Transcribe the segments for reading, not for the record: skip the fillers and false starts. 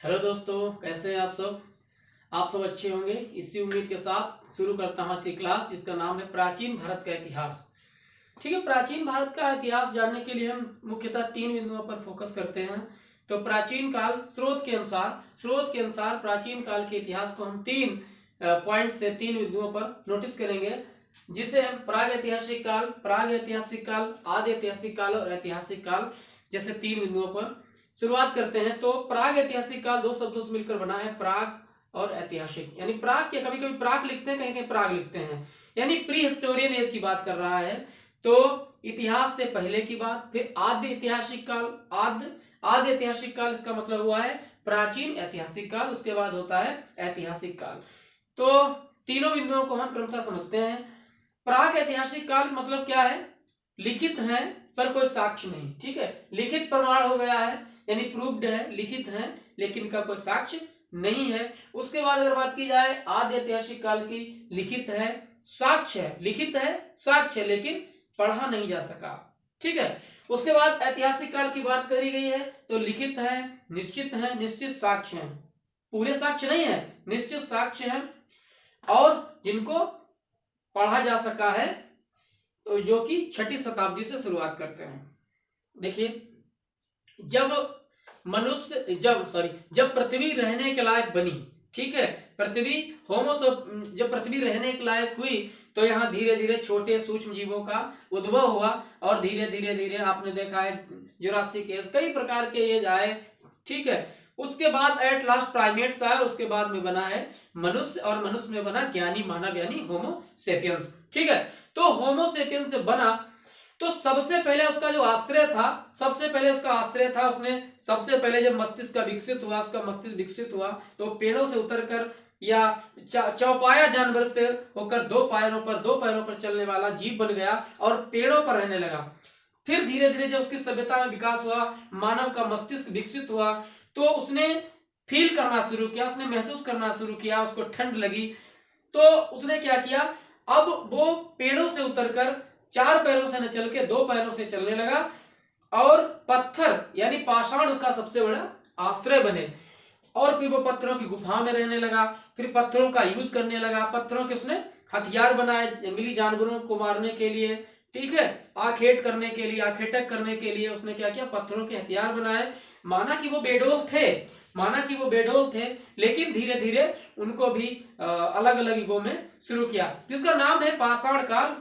Hello दोस्तों, कैसे हैं आप सब अच्छे होंगे। इसी उम्मीद के साथ शुरू करता हूँ आज की क्लास, जिसका नाम है प्राचीन भारत का इतिहास। ठीक है, प्राचीन भारत का इतिहास जानने के लिए हम मुख्यतः 3 बिंदुओं पर फोकस करते हैं। तो प्राचीन काल स्रोत के अनुसार प्राचीन काल के इतिहास को हम 3 पॉइंट से 3 बिंदुओं पर नोटिस करेंगे, जिसे हम प्राग ऐतिहासिक काल, आदि ऐतिहासिक काल और ऐतिहासिक काल जैसे 3 बिंदुओं पर शुरुआत करते हैं। तो प्राग ऐतिहासिक काल 2 शब्दों से मिलकर बना है, प्राग और ऐतिहासिक। यानी प्राग के कभी कभी प्राग लिखते हैं, कहीं कहीं प्राग लिखते हैं, यानी प्री हिस्टोरियन एज की बात कर रहा है। तो इतिहास से पहले की बात। फिर आद्य ऐतिहासिक काल, आद्य ऐतिहासिक काल, इसका मतलब हुआ है प्राचीन ऐतिहासिक काल। उसके बाद होता है ऐतिहासिक काल। तो तीनों बिंदुओं को हम क्रमशः समझते हैं। प्राग ऐतिहासिक काल मतलब क्या है? लिखित है पर कोई साक्ष्य नहीं। ठीक है, लिखित प्रमाण हो गया है, यानी प्रूव्ड है, लिखित है, लेकिन का कोई साक्ष्य नहीं है। उसके बाद अगर बात की जाए आद्य ऐतिहासिक काल की, लिखित है, साक्ष्य है, लिखित है, साक्ष्य है, लेकिन पढ़ा नहीं जा सका। ठीक है, उसके बाद ऐतिहासिक काल की बात करी गई है, तो लिखित है, निश्चित साक्ष्य है, पूरे साक्ष्य नहीं है, निश्चित साक्ष्य है, और जिनको पढ़ा जा सका है, तो जो कि 6ठी शताब्दी से शुरुआत करते हैं। देखिए, जब पृथ्वी रहने के लायक बनी, ठीक है, जब पृथ्वी रहने के लायक हुई, तो यहाँ धीरे धीरे छोटे सूक्ष्म जीवों का उद्भव हुआ, और धीरे धीरे आपने देखा है जुरासिक एज, कई प्रकार के एज आए। ठीक है, उसके बाद एट लास्ट प्राइमेट्स आए, उसके बाद में बना है मनुष्य, और मनुष्य में बना ज्ञानी मानव, यानी होमो सेपियंस। ठीक है, तो होमो सेपियंस से बना, तो सबसे पहले उसका जो आश्रय था, उसने सबसे पहले जब मस्तिष्क विकसित हुआ, तो पेड़ों से उतरकर या चौपाया जानवर से होकर दो पैरों पर चलने वाला जीव बन गया और पेड़ों पर रहने लगा। फिर धीरे धीरे जब उसकी सभ्यता में विकास हुआ, मानव का मस्तिष्क विकसित हुआ, तो उसने फील करना शुरू किया, उसने महसूस करना शुरू किया, उसको ठंड लगी, तो उसने क्या किया, अब वो पेड़ों से उतरकर 4 पैरों से न चल के 2 पैरों से चलने लगा, और पत्थर यानी पाषाण उसका सबसे बड़ा आश्रय बने, और फिर वो पत्थरों की गुफा में रहने लगा, फिर पत्थरों का यूज करने लगा, पत्थरों के उसने हथियार बनाए जंगली जानवरों को मारने के लिए। ठीक है, आखेटक करने के लिए उसने क्या किया, पत्थरों के हथियार बनाए। माना कि वो बेडोल थे, लेकिन धीरे धीरे उनको भी अलग अलग युगों में शुरू किया, जिसका नाम है पाषाण काल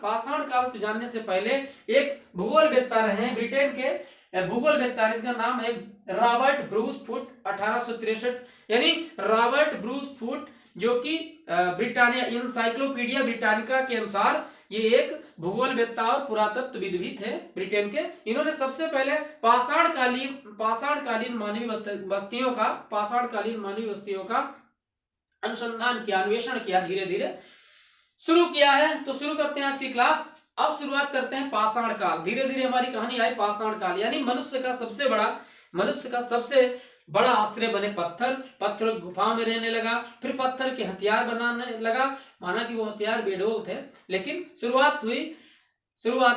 को जानने से पहले एक भूगोलवेत्ता रहे ब्रिटेन के भूगोलवेत्ता, इसका नाम है रॉबर्ट ब्रूस फुट, 1863, यानी रॉबर्ट ब्रूस फुट, जो कि ब्रिटानिया इंसाइक्लोपीडिया ब्रिटानिका के अनुसार ये एक भूगोलवेत्ता और पुरातत्वविद भी थे ब्रिटेन के। इन्होंने सबसे पहले पाषाणकालीन मानवीय बस्तियों का अनुसंधान किया, अन्वेषण किया, धीरे धीरे शुरू किया है। तो शुरू करते हैं आज की क्लास। अब शुरुआत करते हैं पाषाण काल। धीरे धीरे हमारी कहानी आई पाषाण काल, यानी मनुष्य का सबसे बड़ा आश्रय बने पत्थर की गुफा में रहने लगा, फिर पत्थर के हथियार बनाने लगा। माना कि वो हथियार बेडोल थे, लेकिन शुरुआत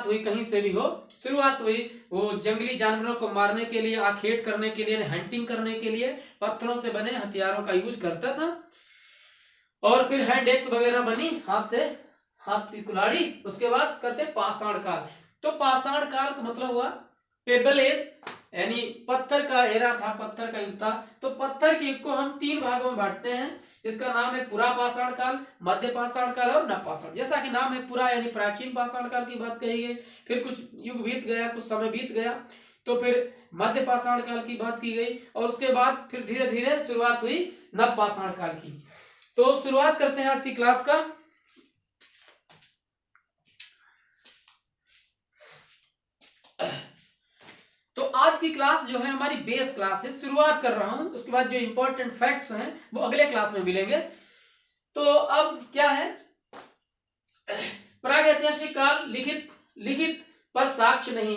हुई कहीं से भी हो, शुरुआत हुई वो जंगली जानवरों को मारने के लिए, आखेट करने के लिए, हंटिंग करने के लिए पत्थरों से बने हथियारों का यूज करता था। और फिर हैंड एक्स वगैरह बनी, हाथ की कुल्हाड़ी। उसके बाद करते पाषाण काल। तो पाषाण काल का मतलब हुआ पेबल एज, यानी पत्थर का एरा था, पत्थर का युग था। तो पत्थर के युग को हम 3 भागों में बांटते हैं, जिसका नाम है पुरा पाषाण काल, मध्य पाषाण काल और नव पाषाण। जैसा कि नाम है पुरा, यानी प्राचीन पाषाण काल की बात कही गई, फिर कुछ युग बीत गया, कुछ समय बीत गया, तो फिर मध्य पाषाण काल की बात की गई, और उसके बाद फिर धीरे धीरे शुरुआत हुई नव पाषाण काल की। तो शुरुआत करते हैं आज की क्लास का। तो आज की क्लास जो है हमारी बेस क्लास है, शुरुआत कर रहा हूं, उसके बाद जो इंपॉर्टेंट फैक्ट्स हैं वो अगले क्लास में मिलेंगे। तो अब क्या है, प्राग ऐतिहासिक काल, लिखित पर साक्ष्य नहीं।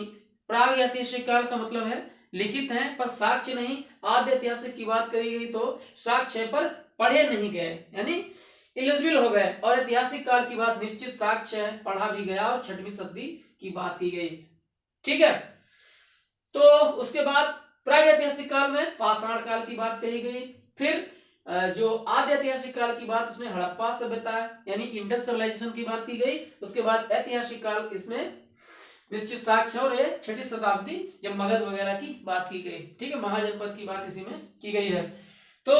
प्राग ऐतिहासिक काल का मतलब है लिखित है पर साक्ष्य नहीं। आद्य ऐतिहासिक की बात करी गई तो साक्ष्य पर पढ़े नहीं गए, यानी इलिजिबल हो गए। और ऐतिहासिक काल की बात निश्चित साक्ष्य है, पढ़ा भी गया, और 6वीं सदी की बात की गई। ठीक है, तो उसके बाद प्रागैतिहासिक काल में पाषाण काल की बात कही गई। फिर जो आद्य ऐतिहासिक काल की बात, उसमें हड़प्पा सभ्यता यानी इंडस सिविलाइजेशन की बात की गई। उसके बाद ऐतिहासिक काल, इसमें निश्चित साक्ष्य और 6वीं शताब्दी जब मगध वगैरह की बात की गई। ठीक है, महाजनपद की बात इसी में की गई है। तो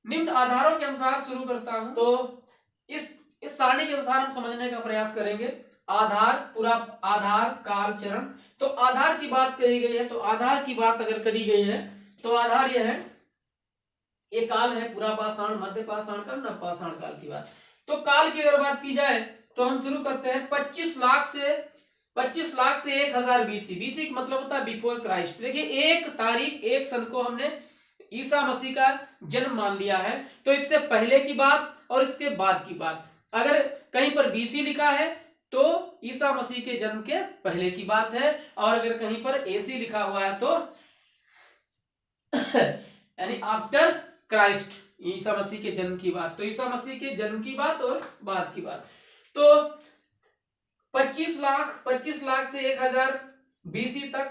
निम्न आधारों के अनुसार शुरू करता हूं। तो इस सारणी के अनुसार हम समझने का प्रयास करेंगे। आधार, पूरा आधार, काल, चरण। तो आधार की बात करी गई है, तो आधार की बात अगर करी गई है तो आधार यह है, ये काल है पूरा पाषाण, मध्य पाषाण काल, नव पाषाण काल की बात। तो काल की अगर बात की जाए तो हम शुरू करते हैं 25 लाख से 1000 बीसी। बीसी का मतलब होता है बिफोर क्राइस्ट। देखिए, एक तारीख, एक सन को हमने ईसा मसीह का जन्म मान लिया है। तो इससे पहले की बात और इसके बाद की बात, अगर कहीं पर बीसी लिखा है तो ईसा मसीह के जन्म के पहले की बात है, और अगर कहीं पर एसी लिखा हुआ है तो यानी आफ्टर क्राइस्ट, ईसा मसीह के जन्म की बात। तो ईसा मसीह के जन्म की बात और बाद की बात। तो 25 लाख से 1000 बीसी तक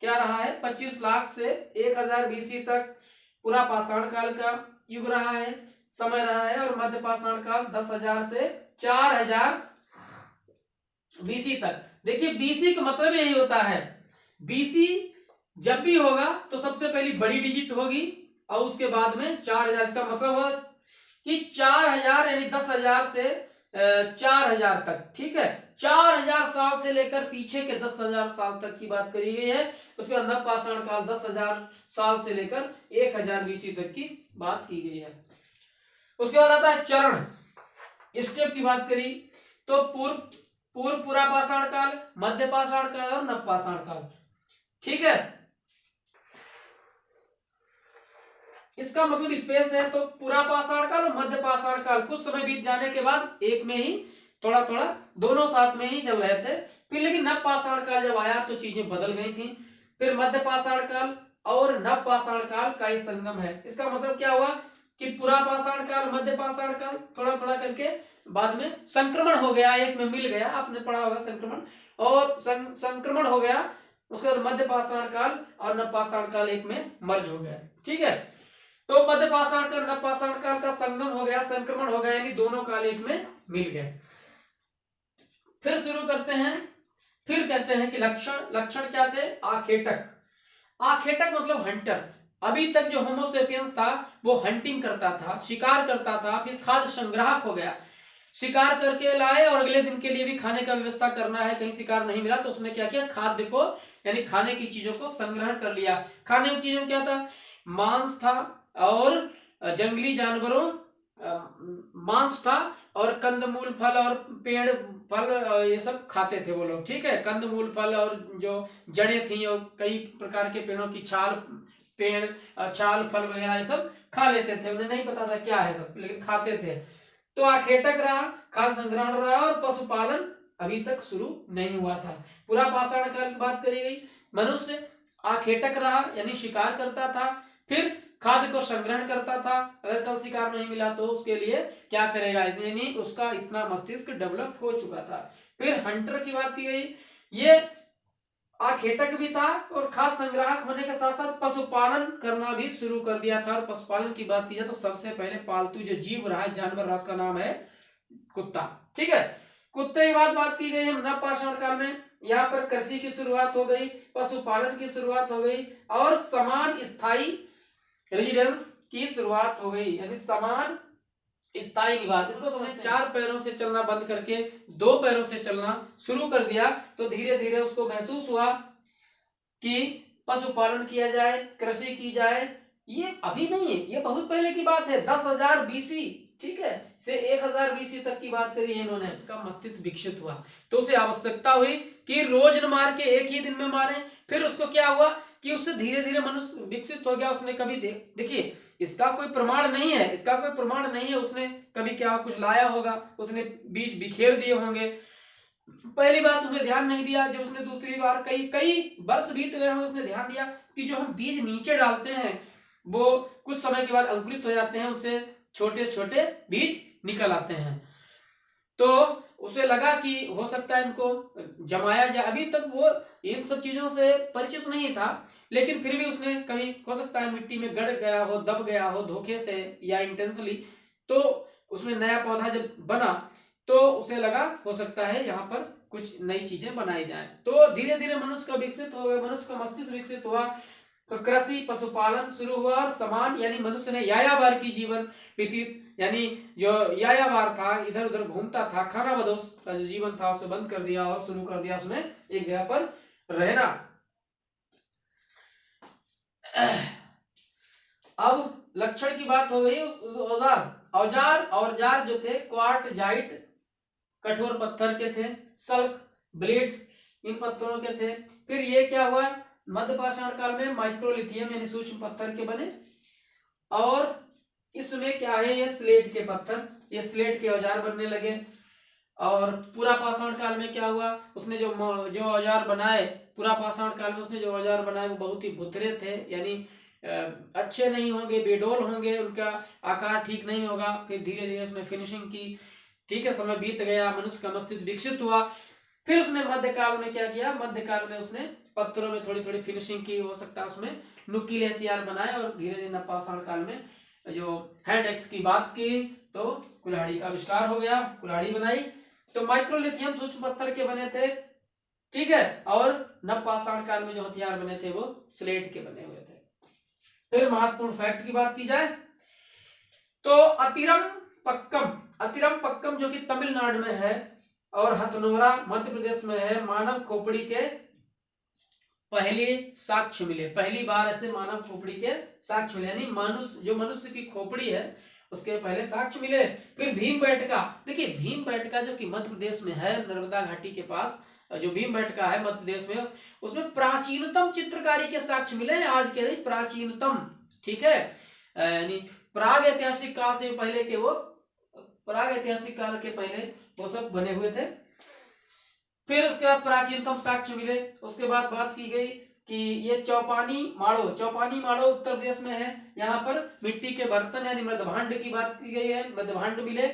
क्या रहा है? 25 लाख से 1000 बीसी तक पूरा पाषाण काल का युग रहा है, समय रहा है। और मध्य पाषाण काल 10,000 से 4000 बीसी तक। देखिए, बीसी का मतलब यही होता है, बीसी जब भी होगा तो सबसे पहली बड़ी डिजिट होगी और उसके बाद में 4000। इसका मतलब हुआ कि 4000 यानी 10,000 से 4000 तक। ठीक है, 4000 साल से लेकर पीछे के 10,000 साल तक की बात करी गई है। उसके बाद नव पाषाण काल 10,000 साल से लेकर 1000 बीसी तक की बात की गई है। उसके बाद आता है चरण, स्टेप की बात करी तो पूरा पाषाण काल, मध्य पाषाण काल और नव पाषाण काल। ठीक है, इसका मतलब स्पेस है। तो पूरा पाषाण काल और मध्य पाषाण काल कुछ समय बीत जाने के बाद एक में ही थोड़ा थोड़ा दोनों साथ में ही चल रहे थे। फिर लेकिन नव पाषाण काल जब आया तो चीजें बदल गई थी। फिर मध्य पाषाण काल और नव पाषाण काल का ही संगम है। इसका मतलब क्या हुआ कि पूरा पाषाण काल, मध्य पाषाण काल थोड़ा थोड़ा करके बाद में संक्रमण हो गया, एक में मिल गया। आपने पढ़ा होगा संक्रमण, और संक्रमण हो गया। उसके बाद मध्य पाषाण काल और नव पाषाण काल एक में मर्ज हो गया। ठीक है, तो मध्य पाषाण काल नव पाषाण काल का संगम हो गया, संक्रमण हो गया, यानी दोनों काल एक में मिल गए। फिर शुरू करते हैं। फिर कहते हैं कि लक्षण क्या थे? आखेटक। आखेटक मतलब हंटर। अभी तक जो होमोसेपियंस था वो हंटिंग करता था, शिकार करता था। फिर खाद्य संग्राहक हो गया, शिकार करके लाए और अगले दिन के लिए भी खाने का व्यवस्था करना है। कहीं शिकार नहीं मिला तो उसने क्या किया? खाद्य को यानी खाने की चीजों को संग्रहण कर लिया। खाने की चीजों क्या था? मांस था और जंगली जानवरों, मांस था और कंदमूल, फल और पेड़ फल, ये सब खाते थे वो लोग। ठीक है, कंदमूल, फल और जो जड़ें थी और कई प्रकार के पेड़ों की छाल, पेड़ छाल, फल वगैरह ये सब खा लेते थे। उन्हें नहीं पता था क्या है सब, लेकिन खाते थे। तो आखेटक रहा, खाद्य संग्रहण रहा, और पशुपालन अभी तक शुरू नहीं हुआ था। पूरा पाषाण काल की बात करी गई। मनुष्य आखेटक रहा यानी शिकार करता था, फिर खाद्य को संग्रहण करता था। अगर कल शिकार नहीं मिला तो उसके लिए क्या करेगा, यानी उसका इतना मस्तिष्क डेवलप हो चुका था। फिर हंटर की बात की गई। ये आखेटक भी था और खाद्य संग्राहक होने के साथ साथ पशुपालन करना भी शुरू कर दिया था। और पशुपालन की बात की जाए तो सबसे पहले पालतू जो जीव रहा है, जानवर रहा, उसका नाम है कुत्ता। ठीक है, कुत्ते की बात की गई है नव पाषाण काल में। यहाँ पर कृषि की शुरुआत हो गई, पशुपालन की शुरुआत हो गई और समान स्थायी रेजिडेंस की शुरुआत हो गई, यानी समान स्थायी निवास। इसको तुमने 4 पैरों से चलना बंद करके 2 पैरों से चलना शुरू कर दिया तो धीरे धीरे उसको महसूस हुआ कि पशुपालन किया जाए, कृषि की जाए। ये अभी नहीं है, ये बहुत पहले की बात है, 10,000 बीसी। ठीक है, से 1000 बीसी तक की बात करी है इन्होंने। इसका मस्तिष्क विकसित हुआ तो उसे आवश्यकता हुई कि रोज न मार के एक ही दिन में मारे। फिर उसको क्या हुआ कि उससे धीरे धीरे मनुष्य विकसित हो गया। उसने कभी देखिए, इसका कोई प्रमाण नहीं है, इसका कोई प्रमाण नहीं है। उसने कभी क्या कुछ लाया होगा, उसने बीज बिखेर दिए होंगे। पहली बार उसने ध्यान नहीं दिया, जब उसने दूसरी बार कई वर्ष बीत गए होंगे, उसने ध्यान दिया कि जो हम बीज नीचे डालते हैं वो कुछ समय के बाद अंकुरित हो जाते हैं, उनसे छोटे छोटे बीज निकल आते हैं। तो उसे लगा कि हो सकता है इनको जमाया जाए। अभी तक वो इन सब चीजों से परिचित नहीं था, लेकिन फिर भी उसने कहीं हो सकता है मिट्टी में गड़ गया हो, दब गया हो धोखे से या इंटेंशनली, तो उसमें नया पौधा जब बना तो उसे लगा हो सकता है यहाँ पर कुछ नई चीजें बनाई जाए। तो धीरे धीरे मनुष्य का विकसित हो गया, मनुष्य का मस्तिष्क विकसित हुआ, तो कृषि पशुपालन शुरू हुआ और समान यानी मनुष्य ने यायावार की जीवन व्यतीत, यानी जो यायावार था, इधर उधर घूमता था, खाना बदोश का जो जीवन था उसे बंद कर दिया और शुरू कर दिया उसने एक जगह पर रहना। अब लक्षण की बात हो गई। औजार औजार औजार जो थे क्वार्टजाइट कठोर पत्थर के थे, सल्क ब्लेड इन पत्थरों के थे। फिर ये क्या हुआ, मध्य पाषाण काल में माइक्रोलिथियम यानी सूक्ष्म पत्थर के बने, और इसमें क्या है, ये स्लेट के पत्थर, ये स्लेट के औजार बनने लगे। और पूरा पाषाण काल में क्या हुआ, उसने जो औजार बनाए, पूरा पाषाण काल में उसने जो औजार बनाए वो बहुत ही भुतरे थे, यानी अच्छे नहीं होंगे, बेडोल होंगे, उनका आकार ठीक नहीं होगा। फिर धीरे धीरे उसने फिनिशिंग की, ठीक है, समय बीत गया, मनुष्य का मस्तिष्क विकसित हुआ। फिर उसने मध्यकाल में क्या किया, मध्यकाल में उसने पत्थरों में थोड़ी थोड़ी फिनिशिंग की, हो सकता है उसमें नुकीले हथियार बनाए, और धीरे धीरे नवपाषाण काल में जो हैंड एक्स की बात की तो कुल्हाड़ी का आविष्कार हो गया, कुल्हाड़ी बनाई। तो माइक्रोलिथियम सूक्ष्म पत्थर के बने थे, ठीक है, और नवपाषाण काल में जो हथियार बने थे वो स्लेट के बने हुए थे। फिर महत्वपूर्ण फैक्ट की बात की जाए तो अतिरम पक्कम जो कि तमिलनाडु में है, और हथनोरा मध्य प्रदेश में है, मानव खोपड़ी के पहले साक्ष्य मिले। पहली बार ऐसे मानव खोपड़ी के साक्ष्य मिले, यानी मनुष्य की खोपड़ी है उसके पहले साक्ष्य मिले। फिर भीमबेटका, देखिए भीमबेटका जो कि मध्य प्रदेश में है, नर्मदा घाटी के पास जो भीमबेटका है मध्य प्रदेश में, उसमें प्राचीनतम चित्रकारी के साक्ष्य मिले हैं, आज के नहीं प्राचीनतम, ठीक है, यानी प्राग ऐतिहासिक काल से पहले के, वो प्राग ऐतिहासिक काल के पहले वो सब बने हुए थे। फिर उसके बाद प्राचीनतम साक्ष्य मिले। उसके बाद बात की गई कि ये चौपानी माड़ो उत्तर प्रदेश में है, यहाँ पर मिट्टी के बर्तन यानी मृदभांड की बात की गई है, मृदभांड मिले।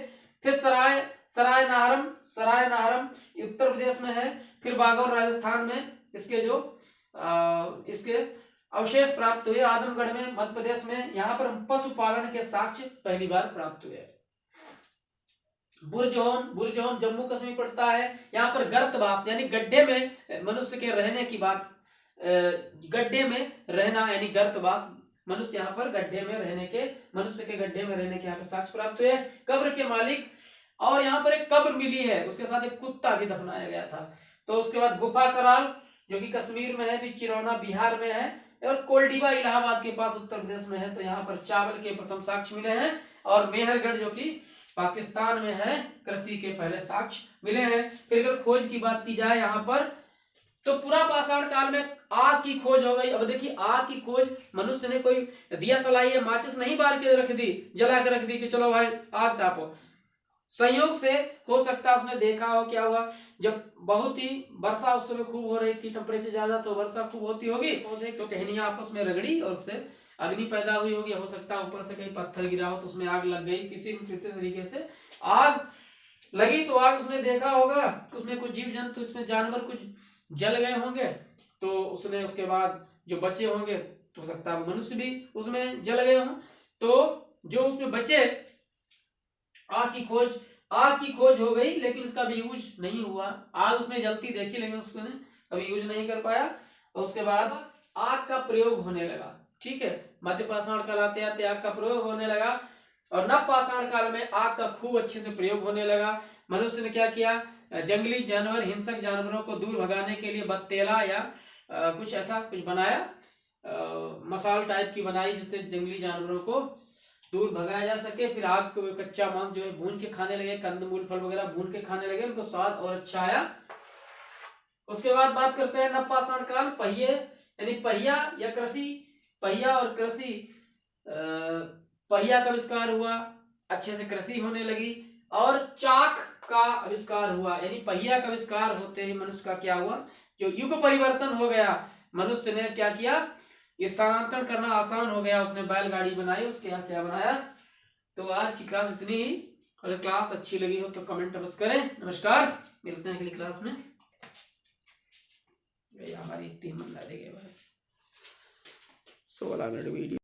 फिर सराय नाहरम उत्तर प्रदेश में है। फिर बागौर राजस्थान में इसके जो इसके अवशेष प्राप्त हुए। आदमगढ़ में मध्य प्रदेश में, यहाँ पर पशुपालन के साक्ष्य पहली बार प्राप्त हुए। बुरजोहन जम्मू कश्मीर पड़ता है, यहाँ पर गर्तवास यानी गड्ढे में मनुष्य के रहने की बात, गड्ढे में रहना यानी गर्तवास, मनुष्य यहाँ पर गड्ढे में रहने के, मनुष्य के गड्ढे में रहने के यहाँ पर साक्ष्य प्राप्त हुए। कब्र के मालिक, और यहाँ पर एक कब्र मिली है, उसके साथ एक कुत्ता भी दफनाया गया था। तो उसके बाद गुफा कराल जो कि कश्मीर में है, चिरौना बिहार में है, और कोल्डीवा इलाहाबाद के पास उत्तर प्रदेश में है। तो यहाँ पर चावल के प्रथम साक्ष्य मिले हैं। और मेहरगढ़ जो कि पाकिस्तान में है, कृषि के पहले साक्ष्य मिले हैं। फिर अगर खोज की बात की जाए यहाँ पर, तो पूरा पाषाण काल में आग की खोज हो गई। अब देखिए आग की खोज, मनुष्य ने कोई दिया सलाई या माचिस नहीं बार के रख दी, जला के रख दी कि चलो भाई आग तापो। संयोग से हो सकता है उसने देखा हो, क्या हुआ, जब बहुत ही वर्षा उस समय खूब हो रही थी, टेम्परेचर ज्यादा, तो वर्षा खूब होती होगी, तो टहनियां आपस में रगड़ी और उससे अग्नि पैदा हुई होगी। हो सकता है ऊपर से कहीं पत्थर गिरा हो तो उसमें आग लग गई, किसी न किसी तरीके से आग लगी। तो आग उसने देखा होगा, उसमें कुछ जीव जंतु, उसमें जानवर कुछ जल गए होंगे, तो उसने उसके बाद जो बचे होंगे, तो हो सकता है मनुष्य भी उसमें जल गए हों। तो जो उसमें बचे, आग की खोज हो गई, लेकिन उसका भी यूज नहीं हुआ। आग उसने जलती देखी, लेकिन उसने कभी यूज नहीं कर पाया। और उसके बाद आग का प्रयोग होने लगा, ठीक है, मध्य पाषाण काल आते आते आग का प्रयोग होने लगा, और नव पाषाण काल में आग का खूब अच्छे से प्रयोग होने लगा। मनुष्य ने क्या किया, जंगली जानवर, हिंसक जानवरों को दूर भगाने के लिए बत्तेला या कुछ ऐसा कुछ बनाया, मसाल टाइप की बनाई, जिससे जंगली जानवरों को दूर भगाया जा सके। फिर आग को कच्चा मांस जो है भून के खाने लगे, कंदमूल फल वगैरह भून के खाने लगे, उनको स्वाद और अच्छा आया। उसके बाद बात करते हैं नवपाषाण काल, पहिए यानी पहिया या कृषि, पहिया और कृषि, पहिया का आविष्कार हुआ, अच्छे से कृषि होने लगी, और चाक का आविष्कार हुआ, यानी पहिया का आविष्कार होते ही मनुष्य का क्या हुआ, जो युग परिवर्तन हो गया। मनुष्य ने क्या किया, स्थानांतरण करना आसान हो गया, उसने बैलगाड़ी बनाई, उसके यहाँ क्या बनाया। तो आज की क्लास इतनी ही। अगर क्लास अच्छी लगी हो तो कमेंट अवश्य करें। नमस्कार, मिलते हैं अगली क्लास में। हमारी 3 मिनट लगे भाई, 16 मिनट वीडियो।